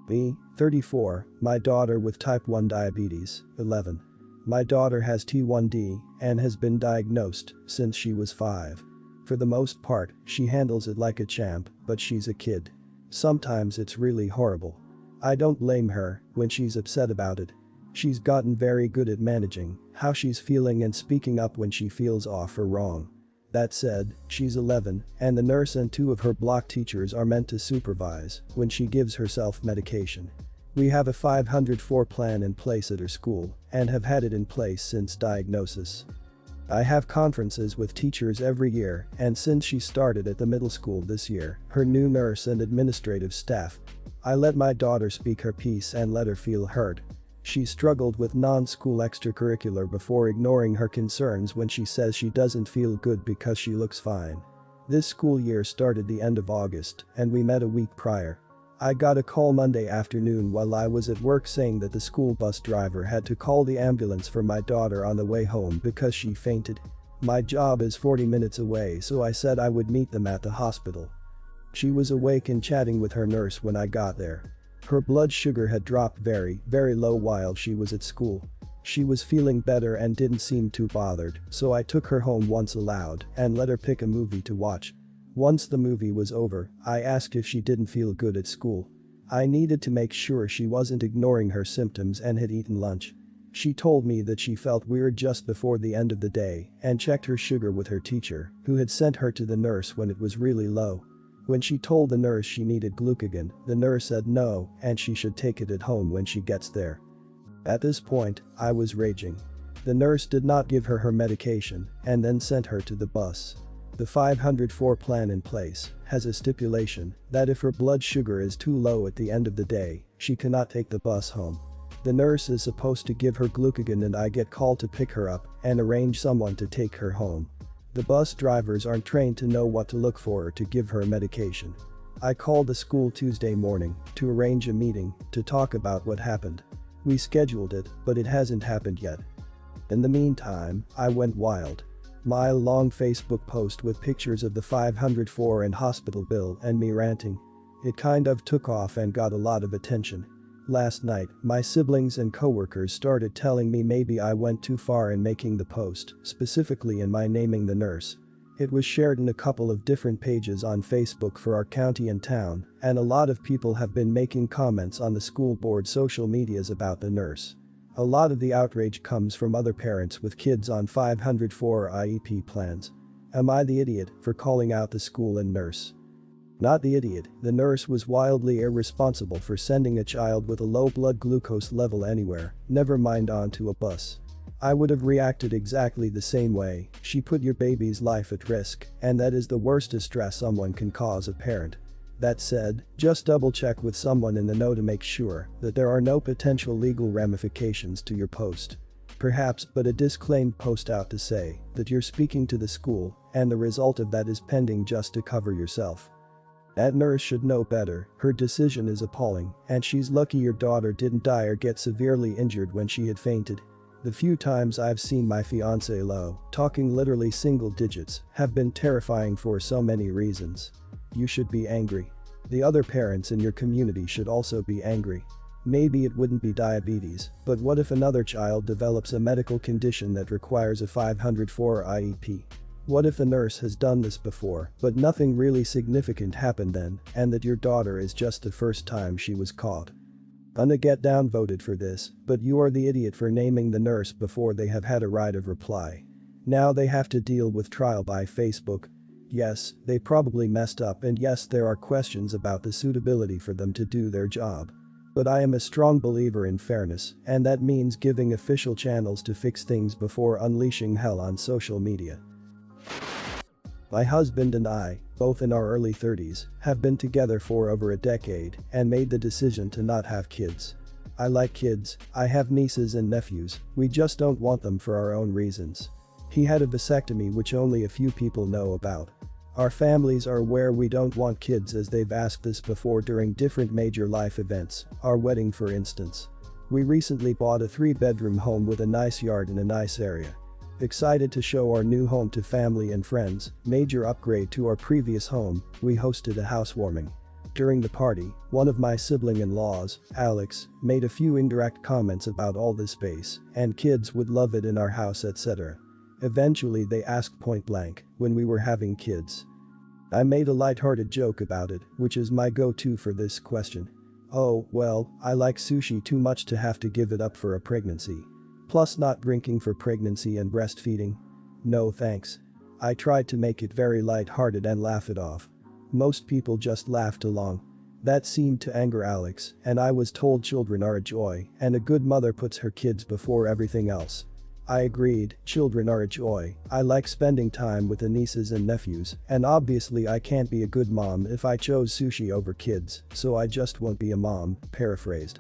Me, 34, my daughter with type 1 diabetes, 11. My daughter has T1D and has been diagnosed since she was 5. For the most part, she handles it like a champ, but she's a kid. Sometimes it's really horrible. I don't blame her when she's upset about it. She's gotten very good at managing how she's feeling and speaking up when she feels off or wrong. That said, she's 11, and the nurse and 2 of her block teachers are meant to supervise when she gives herself medication. We have a 504 plan in place at her school and have had it in place since diagnosis. I have conferences with teachers every year, and since she started at the middle school this year, her new nurse and administrative staff. I let my daughter speak her piece and let her feel heard. She struggled with non-school extracurricular before ignoring her concerns when she says she doesn't feel good because she looks fine. This school year started the end of August, and we met a week prior. I got a call Monday afternoon while I was at work saying that the school bus driver had to call the ambulance for my daughter on the way home because she fainted. My job is 40 minutes away, so I said I would meet them at the hospital. She was awake and chatting with her nurse when I got there. Her blood sugar had dropped very low while she was at school. She was feeling better and didn't seem too bothered, so I took her home once allowed and let her pick a movie to watch. Once the movie was over, I asked if she didn't feel good at school. I needed to make sure she wasn't ignoring her symptoms and had eaten lunch. She told me that she felt weird just before the end of the day and checked her sugar with her teacher, who had sent her to the nurse when it was really low. When she told the nurse she needed glucagon, the nurse said no and she should take it at home when she gets there. At this point, I was raging. The nurse did not give her medication and then sent her to the bus. The 504 plan in place has a stipulation that if her blood sugar is too low at the end of the day, she cannot take the bus home. The nurse is supposed to give her glucagon and I get called to pick her up and arrange someone to take her home. The bus drivers aren't trained to know what to look for or to give her medication. I called the school Tuesday morning to arrange a meeting to talk about what happened. We scheduled it, but it hasn't happened yet. In the meantime, I went wild. Mile-long Facebook post with pictures of the 504 and hospital bill and me ranting. It kind of took off and got a lot of attention. Last night, my siblings and coworkers started telling me maybe I went too far in making the post, specifically in my naming the nurse. It was shared in a couple of different pages on Facebook for our county and town, and a lot of people have been making comments on the school board social medias about the nurse. A lot of the outrage comes from other parents with kids on 504 IEP plans. Am I the idiot for calling out the school and nurse? Not the idiot, the nurse was wildly irresponsible for sending a child with a low blood glucose level anywhere, never mind onto a bus. I would have reacted exactly the same way. She put your baby's life at risk, and that is the worst distress someone can cause a parent. That said, just double check with someone in the know to make sure that there are no potential legal ramifications to your post. Perhaps put a disclaimed post out to say that you're speaking to the school and the result of that is pending just to cover yourself. That nurse should know better. Her decision is appalling, and she's lucky your daughter didn't die or get severely injured when she had fainted. The few times I've seen my fiancé low, talking literally single digits, have been terrifying for so many reasons. You should be angry. The other parents in your community should also be angry. Maybe it wouldn't be diabetes, but what if another child develops a medical condition that requires a 504 IEP? What if a nurse has done this before, but nothing really significant happened then, and that your daughter is just the first time she was caught? Gonna get downvoted for this, but you are the idiot for naming the nurse before they have had a right of reply. Now they have to deal with trial by Facebook. Yes, they probably messed up, and yes, there are questions about the suitability for them to do their job. But I am a strong believer in fairness, and that means giving official channels to fix things before unleashing hell on social media. My husband and I, both in our early 30s, have been together for over a decade and made the decision to not have kids. I like kids, I have nieces and nephews, we just don't want them for our own reasons. He had a vasectomy which only a few people know about. Our families are aware we don't want kids as they've asked this before during different major life events, our wedding for instance. We recently bought a 3-bedroom home with a nice yard in a nice area. Excited to show our new home to family and friends, major upgrade to our previous home, we hosted a housewarming. During the party, one of my sibling-in-laws, Alex, made a few indirect comments about all the space and kids would love it in our house etc. Eventually they asked point blank when we were having kids. I made a light-hearted joke about it, which is my go-to for this question. Oh, well, I like sushi too much to have to give it up for a pregnancy. Plus not drinking for pregnancy and breastfeeding. No thanks. I tried to make it very light-hearted and laugh it off. Most people just laughed along. That seemed to anger Alex, and I was told children are a joy and a good mother puts her kids before everything else. I agreed, children are a joy, I like spending time with the nieces and nephews, and obviously I can't be a good mom if I chose sushi over kids, so I just won't be a mom, paraphrased.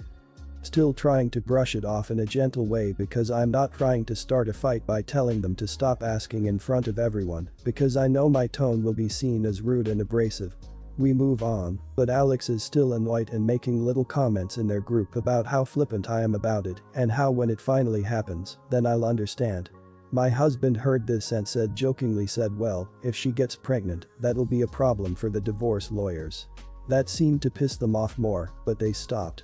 Still trying to brush it off in a gentle way because I'm not trying to start a fight by telling them to stop asking in front of everyone, because I know my tone will be seen as rude and abrasive. We move on, but Alex is still annoyed and making little comments in their group about how flippant I am about it and how when it finally happens, then I'll understand. My husband heard this and jokingly said well, if she gets pregnant, that'll be a problem for the divorce lawyers. That seemed to piss them off more, but they stopped.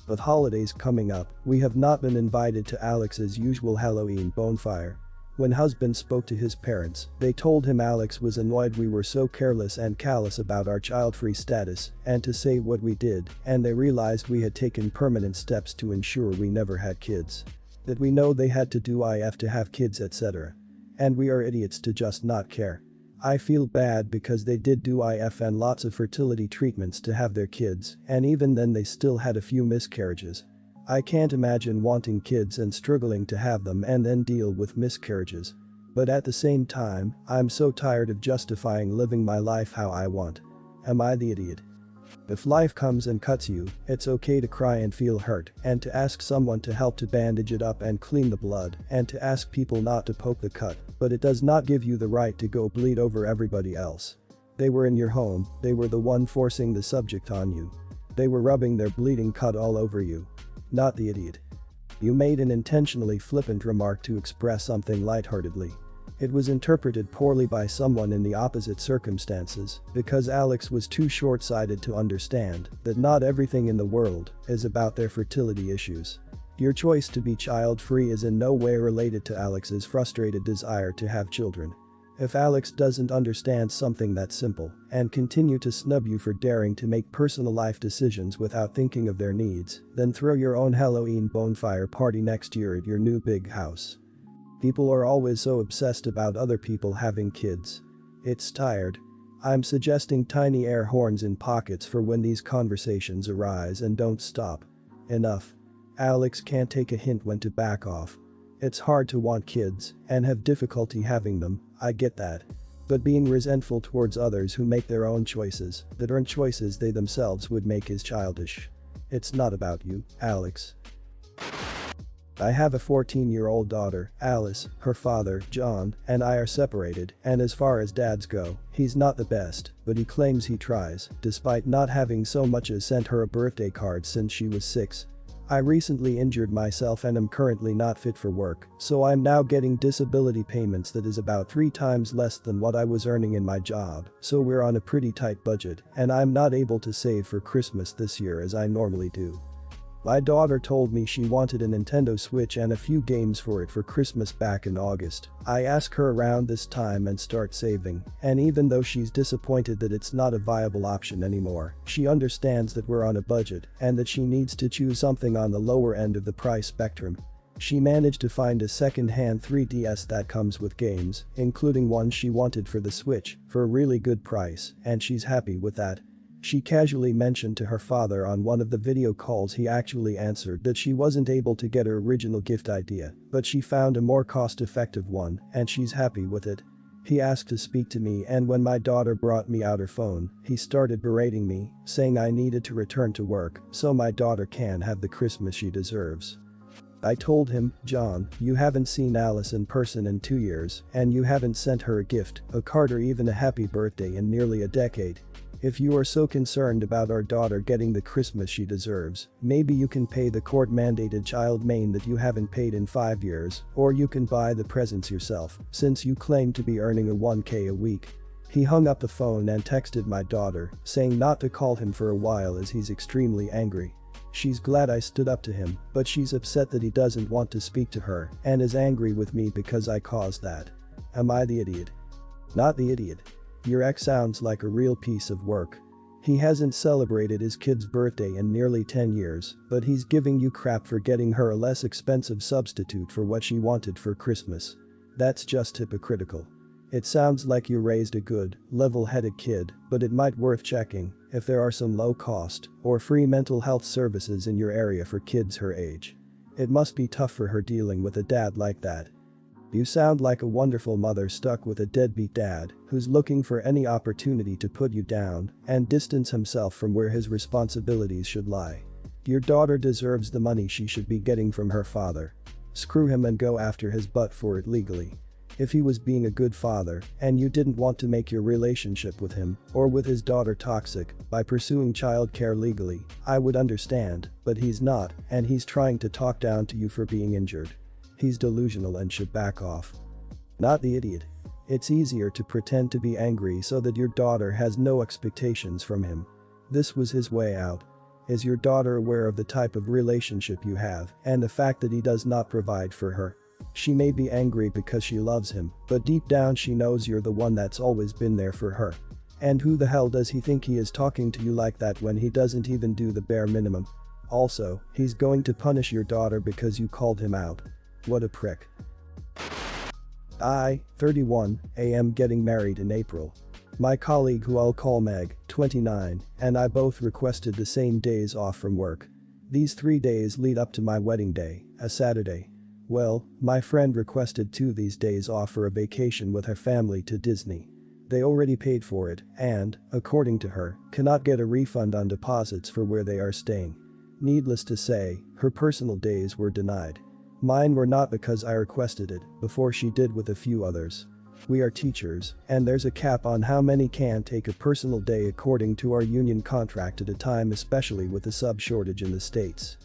With holidays coming up, we have not been invited to Alex's usual Halloween bonfire. When husband spoke to his parents, they told him Alex was annoyed we were so careless and callous about our child-free status and to say what we did, and they realized we had taken permanent steps to ensure we never had kids. That we know they had to do IF to have kids etc. And we are idiots to just not care. I feel bad because they did do IF and lots of fertility treatments to have their kids, and even then they still had a few miscarriages. I can't imagine wanting kids and struggling to have them and then deal with miscarriages. But at the same time, I'm so tired of justifying living my life how I want. Am I the idiot? If life comes and cuts you, it's okay to cry and feel hurt and to ask someone to help to bandage it up and clean the blood and to ask people not to poke the cut, but it does not give you the right to go bleed over everybody else. They were in your home, they were the one forcing the subject on you. They were rubbing their bleeding cut all over you. Not the idiot. You made an intentionally flippant remark to express something lightheartedly. It was interpreted poorly by someone in the opposite circumstances because Alex was too short-sighted to understand that not everything in the world is about their fertility issues. Your choice to be child-free is in no way related to Alex's frustrated desire to have children. If Alex doesn't understand something that simple and continue to snub you for daring to make personal life decisions without thinking of their needs, then throw your own Halloween bonfire party next year at your new big house. People are always so obsessed about other people having kids. It's tired. I'm suggesting tiny air horns in pockets for when these conversations arise and don't stop. Enough. Alex can't take a hint when to back off. It's hard to want kids and have difficulty having them, I get that. But being resentful towards others who make their own choices that aren't choices they themselves would make is childish. It's not about you, Alex. I have a 14-year-old daughter, Alice, her father, John, and I are separated, and as far as dads go, he's not the best, but he claims he tries, despite not having so much as sent her a birthday card since she was 6. I recently injured myself and am currently not fit for work, so I'm now getting disability payments that is about 3 times less than what I was earning in my job, so we're on a pretty tight budget, and I'm not able to save for Christmas this year as I normally do. My daughter told me she wanted a Nintendo Switch and a few games for it for Christmas back in August. I ask her around this time and start saving, and even though she's disappointed that it's not a viable option anymore, she understands that we're on a budget and that she needs to choose something on the lower end of the price spectrum. She managed to find a second-hand 3DS that comes with games, including one she wanted for the Switch, for a really good price, and she's happy with that. She casually mentioned to her father on one of the video calls he actually answered that she wasn't able to get her original gift idea, but she found a more cost-effective one, and she's happy with it. He asked to speak to me, and when my daughter brought me out her phone, he started berating me, saying I needed to return to work so my daughter can have the Christmas she deserves. I told him, John, you haven't seen Alice in person in 2 years, and you haven't sent her a gift, a card or even a happy birthday in nearly a decade. If you are so concerned about our daughter getting the Christmas she deserves, maybe you can pay the court-mandated child main that you haven't paid in 5 years, or you can buy the presents yourself, since you claim to be earning a 1K a week. He hung up the phone and texted my daughter, saying not to call him for a while as he's extremely angry. She's glad I stood up to him, but she's upset that he doesn't want to speak to her and is angry with me because I caused that. Am I the idiot? Not the idiot. Your ex sounds like a real piece of work. He hasn't celebrated his kid's birthday in nearly 10 years, but he's giving you crap for getting her a less expensive substitute for what she wanted for Christmas. That's just hypocritical. It sounds like you raised a good, level-headed kid, but it might worth checking if there are some low-cost or free mental health services in your area for kids her age. It must be tough for her dealing with a dad like that. You sound like a wonderful mother stuck with a deadbeat dad who's looking for any opportunity to put you down and distance himself from where his responsibilities should lie. Your daughter deserves the money she should be getting from her father. Screw him and go after his butt for it legally. If he was being a good father and you didn't want to make your relationship with him or with his daughter toxic by pursuing childcare legally, I would understand, but he's not, and he's trying to talk down to you for being injured. He's delusional and should back off. Not the idiot. It's easier to pretend to be angry so that your daughter has no expectations from him. This was his way out. Is your daughter aware of the type of relationship you have and the fact that he does not provide for her? She may be angry because she loves him, but deep down she knows you're the one that's always been there for her. And who the hell does he think he is talking to you like that when he doesn't even do the bare minimum? Also, he's going to punish your daughter because you called him out. What a prick. I, 31, am getting married in April. My colleague who I'll call Meg, 29, and I both requested the same days off from work. These 3 days lead up to my wedding day, a Saturday. Well, my friend requested 2 of these days off for a vacation with her family to Disney. They already paid for it and, according to her, cannot get a refund on deposits for where they are staying. Needless to say, her personal days were denied. Mine were not because I requested it before she did with a few others. We are teachers, and there's a cap on how many can take a personal day according to our union contract at a time, especially with the sub shortage in the States.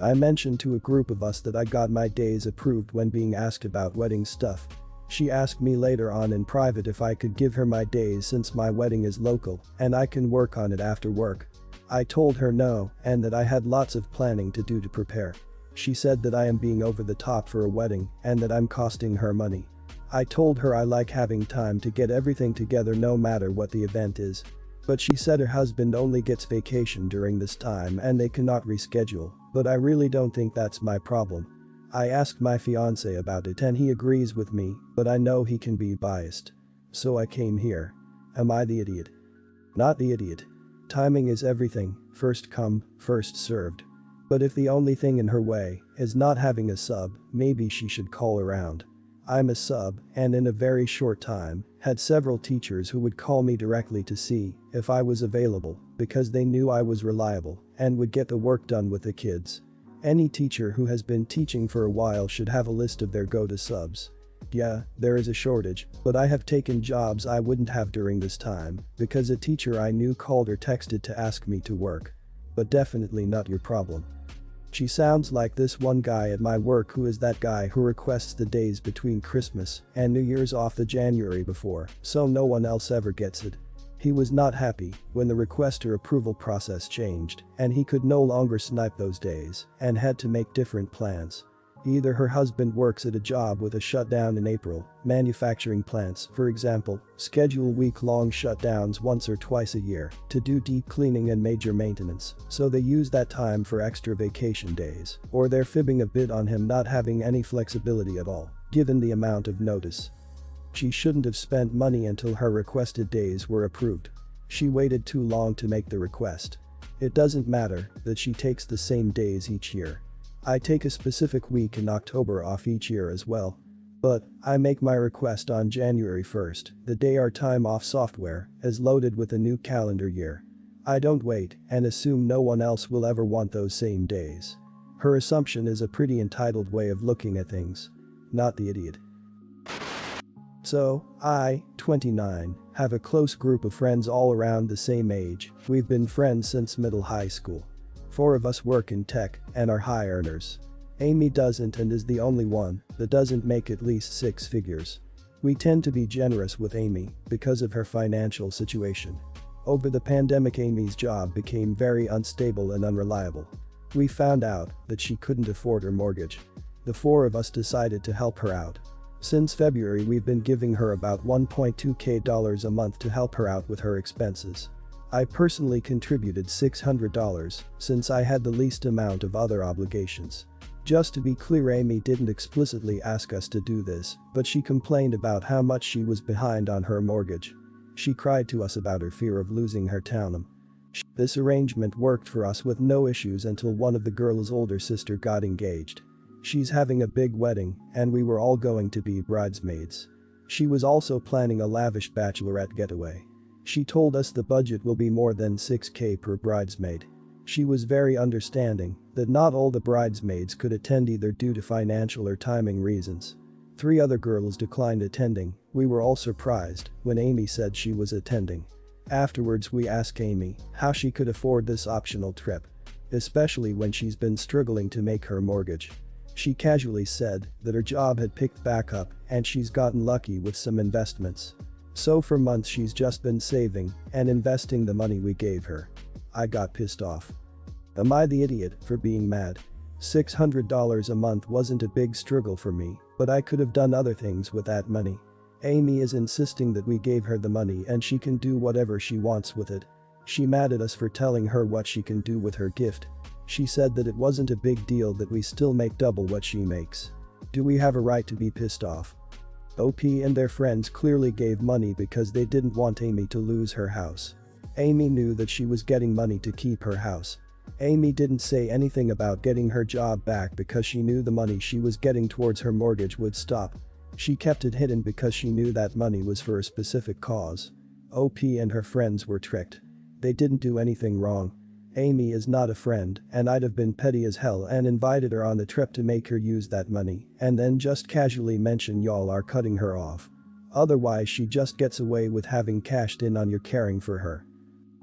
I mentioned to a group of us that I got my days approved when being asked about wedding stuff. She asked me later on in private if I could give her my days since my wedding is local and I can work on it after work. I told her no and that I had lots of planning to do to prepare. She said that I am being over the top for a wedding and that I'm costing her money. I told her I like having time to get everything together no matter what the event is. But she said her husband only gets vacation during this time and they cannot reschedule, but I really don't think that's my problem. I asked my fiancé about it and he agrees with me, but I know he can be biased. So I came here. Am I the idiot? Not the idiot. Timing is everything, first come, first served. But if the only thing in her way is not having a sub, maybe she should call around. I'm a sub, and in a very short time, had several teachers who would call me directly to see if I was available because they knew I was reliable and would get the work done with the kids. Any teacher who has been teaching for a while should have a list of their go-to subs. Yeah, there is a shortage, but I have taken jobs I wouldn't have during this time because a teacher I knew called or texted to ask me to work. But definitely not your problem. She sounds like this one guy at my work who is that guy who requests the days between Christmas and New Year's off the January before, so no one else ever gets it. He was not happy when the requester approval process changed and he could no longer snipe those days and had to make different plans. Either her husband works at a job with a shutdown in April, manufacturing plants, for example, schedule week-long shutdowns once or twice a year to do deep cleaning and major maintenance, so they use that time for extra vacation days, or they're fibbing a bit on him not having any flexibility at all, given the amount of notice. She shouldn't have spent money until her requested days were approved. She waited too long to make the request. It doesn't matter that she takes the same days each year. I take a specific week in October off each year as well. But I make my request on January 1st, the day our time off software is loaded with a new calendar year. I don't wait and assume no one else will ever want those same days. Her assumption is a pretty entitled way of looking at things. Not the idiot. So, I, 29, have a close group of friends all around the same age. We've been friends since middle high school. 4 of us work in tech and are high earners. Amy doesn't and is the only one that doesn't make at least 6 figures. We tend to be generous with Amy because of her financial situation. Over the pandemic, Amy's job became very unstable and unreliable. We found out that she couldn't afford her mortgage. The four of us decided to help her out. Since February, we've been giving her about $1.2k a month to help her out with her expenses. I personally contributed $600 since I had the least amount of other obligations. Just to be clear, Amy didn't explicitly ask us to do this, but she complained about how much she was behind on her mortgage. She cried to us about her fear of losing her townhome. This arrangement worked for us with no issues until one of the girl's older sister got engaged. She's having a big wedding, and we were all going to be bridesmaids. She was also planning a lavish bachelorette getaway. She told us the budget will be more than $6k per bridesmaid. She was very understanding that not all the bridesmaids could attend either due to financial or timing reasons. 3 other girls declined attending. We were all surprised when Amy said she was attending. Afterwards, we asked Amy how she could afford this optional trip, especially when she's been struggling to make her mortgage. She casually said that her job had picked back up and she's gotten lucky with some investments. So for months she's just been saving and investing the money we gave her. I got pissed off. Am I the idiot for being mad? $600 a month wasn't a big struggle for me, but I could have done other things with that money. Amy is insisting that we gave her the money and she can do whatever she wants with it. She mad at us for telling her what she can do with her gift. She said that it wasn't a big deal, that we still make double what she makes. Do we have a right to be pissed off? OP and their friends clearly gave money because they didn't want Amy to lose her house. Amy knew that she was getting money to keep her house. Amy didn't say anything about getting her job back because she knew the money she was getting towards her mortgage would stop. She kept it hidden because she knew that money was for a specific cause. OP and her friends were tricked. They didn't do anything wrong. Amy is not a friend, and I'd have been petty as hell and invited her on the trip to make her use that money and then just casually mention y'all are cutting her off. Otherwise she just gets away with having cashed in on your caring for her.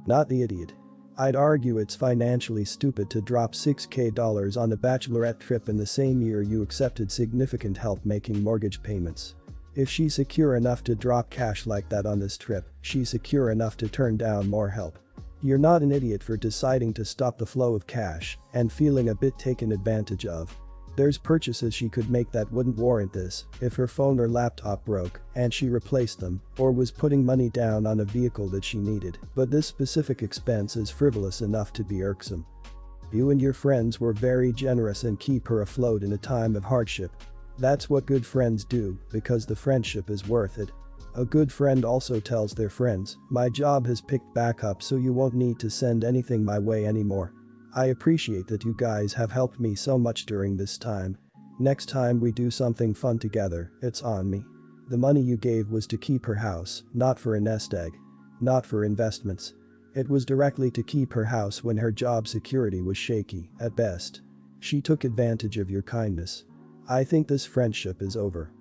Not the idiot. I'd argue it's financially stupid to drop $6k on a bachelorette trip in the same year you accepted significant help making mortgage payments. If she's secure enough to drop cash like that on this trip, she's secure enough to turn down more help. You're not an idiot for deciding to stop the flow of cash and feeling a bit taken advantage of. There's purchases she could make that wouldn't warrant this if her phone or laptop broke and she replaced them or was putting money down on a vehicle that she needed, but this specific expense is frivolous enough to be irksome. You and your friends were very generous and keep her afloat in a time of hardship. That's what good friends do because the friendship is worth it. A good friend also tells their friends, my job has picked back up so you won't need to send anything my way anymore. I appreciate that you guys have helped me so much during this time. Next time we do something fun together, it's on me. The money you gave was to keep her house, not for a nest egg. Not for investments. It was directly to keep her house when her job security was shaky, at best. She took advantage of your kindness. I think this friendship is over.